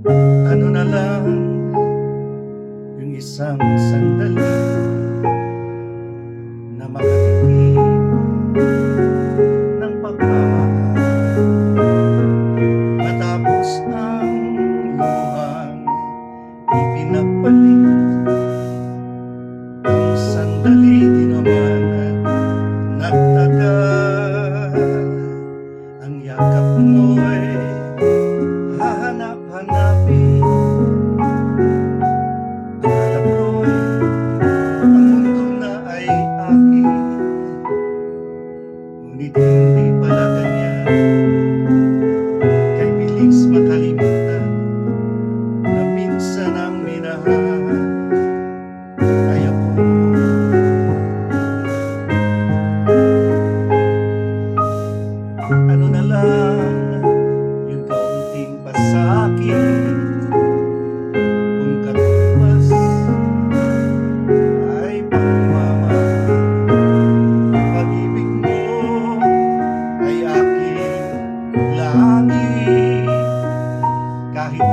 Ano na lang yung isang sandali na makatikim ng pagmamahal, matapos ang luhang ipinagpalit. Ang sandali di naman at nagtagal, ang yakap mo'y hahanap-hanapin. Akala ko'y ang mundo na ay akin, ngunit hindi pala ganyan. Kay bilis makalimutan na minsan ang minahal ay ako. Ano na lang yung kaunting pasakit, kung katumbas ay pagmamahal. Pag-ibig mo ay aking langit, kahit